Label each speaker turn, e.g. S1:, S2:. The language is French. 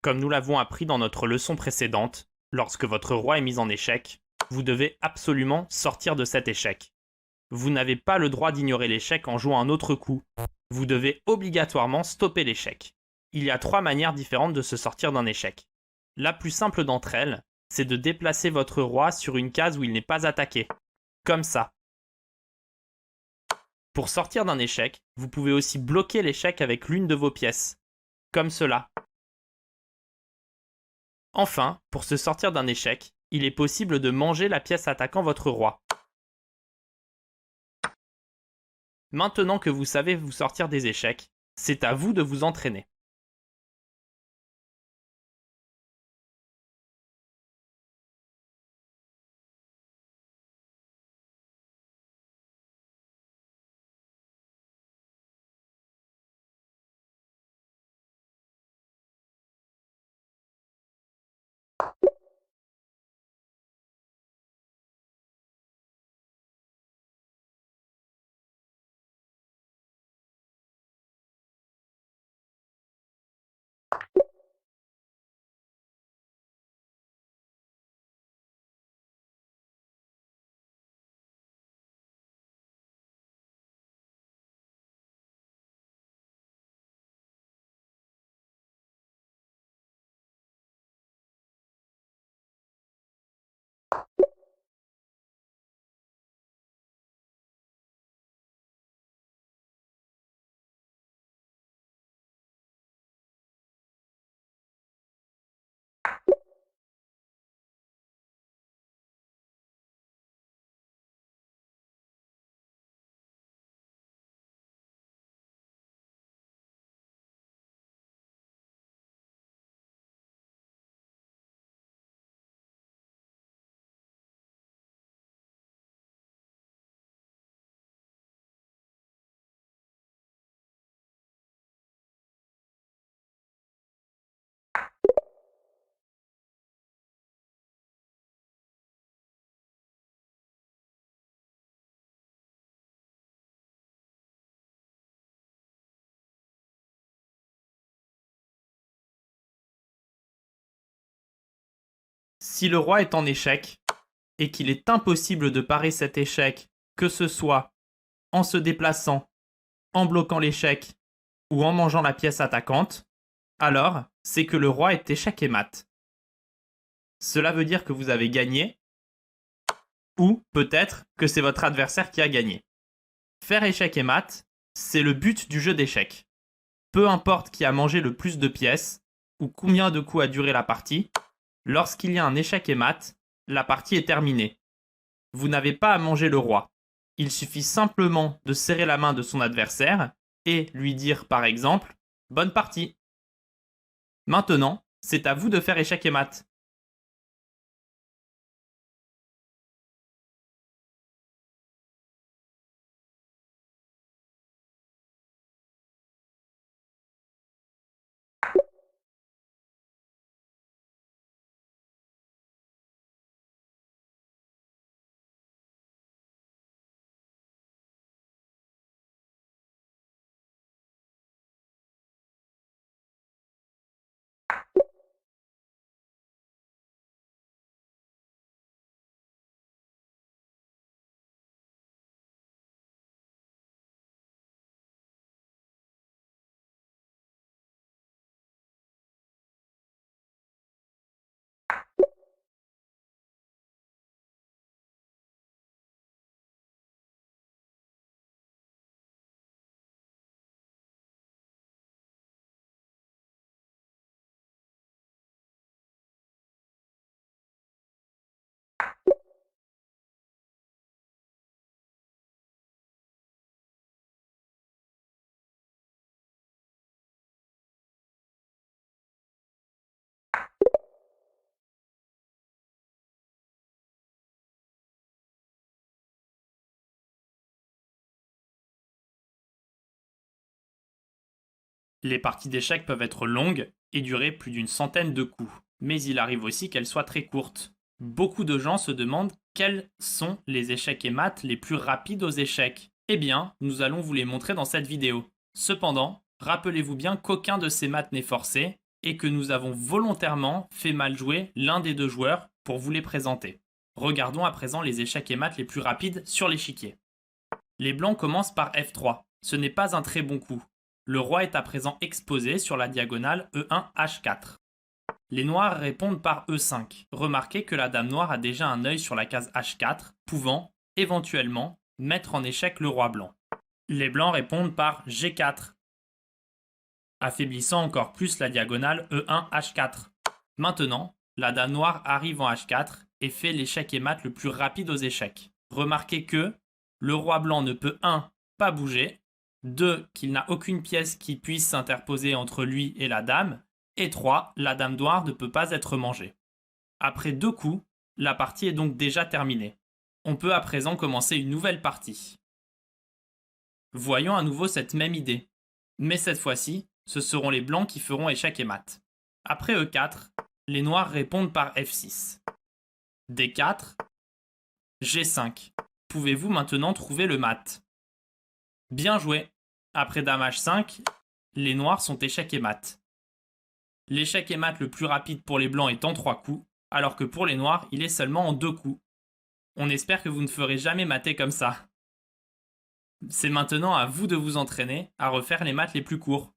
S1: Comme nous l'avons appris dans notre leçon précédente, lorsque votre roi est mis en échec, vous devez absolument sortir de cet échec. Vous n'avez pas le droit d'ignorer l'échec en jouant un autre coup. Vous devez obligatoirement stopper l'échec. Il y a 3 manières différentes de se sortir d'un échec. La plus simple d'entre elles, c'est de déplacer votre roi sur une case où il n'est pas attaqué. Comme ça. Pour sortir d'un échec, vous pouvez aussi bloquer l'échec avec l'une de vos pièces. Comme cela. Enfin, pour se sortir d'un échec, il est possible de manger la pièce attaquant votre roi. Maintenant que vous savez vous sortir des échecs, c'est à vous de vous entraîner. Si le roi est en échec, et qu'il est impossible de parer cet échec, que ce soit en se déplaçant, en bloquant l'échec ou en mangeant la pièce attaquante, alors c'est que le roi est échec et mat. Cela veut dire que vous avez gagné, ou peut-être que c'est votre adversaire qui a gagné. Faire échec et mat, c'est le but du jeu d'échecs. Peu importe qui a mangé le plus de pièces, ou combien de coups a duré la partie, lorsqu'il y a un échec et mat, la partie est terminée. Vous n'avez pas à manger le roi. Il suffit simplement de serrer la main de son adversaire et lui dire par exemple « Bonne partie ». Maintenant, c'est à vous de faire échec et mat. Les parties d'échecs peuvent être longues et durer plus d'une centaine de coups, mais il arrive aussi qu'elles soient très courtes. Beaucoup de gens se demandent quels sont les échecs et mat les plus rapides aux échecs. Eh bien, nous allons vous les montrer dans cette vidéo. Cependant, rappelez-vous bien qu'aucun de ces maths n'est forcé et que nous avons volontairement fait mal jouer l'un des deux joueurs pour vous les présenter. Regardons à présent les échecs et maths les plus rapides sur l'échiquier. Les blancs commencent par F3. Ce n'est pas un très bon coup. Le roi est à présent exposé sur la diagonale E1 H4. Les noirs répondent par E5. Remarquez que la dame noire a déjà un œil sur la case H4, pouvant, éventuellement, mettre en échec le roi blanc. Les blancs répondent par G4, affaiblissant encore plus la diagonale E1 H4. Maintenant, la dame noire arrive en H4 et fait l'échec et mat le plus rapide aux échecs. Remarquez que le roi blanc ne peut 1. Pas bouger, 2. Qu'il n'a aucune pièce qui puisse s'interposer entre lui et la dame, et 3. La dame noire ne peut pas être mangée. Après 2 coups, la partie est donc déjà terminée. On peut à présent commencer une nouvelle partie. Voyons à nouveau cette même idée, mais cette fois-ci, ce seront les blancs qui feront échec et mat. Après E4, les noirs répondent par F6. D4, G5. Pouvez-vous maintenant trouver le mat? Bien joué. Après dame H5, les noirs sont échec et mat. L'échec et mat le plus rapide pour les blancs est en 3 coups, alors que pour les noirs, il est seulement en 2 coups. On espère que vous ne ferez jamais mater comme ça. C'est maintenant à vous de vous entraîner à refaire les maths les plus courts.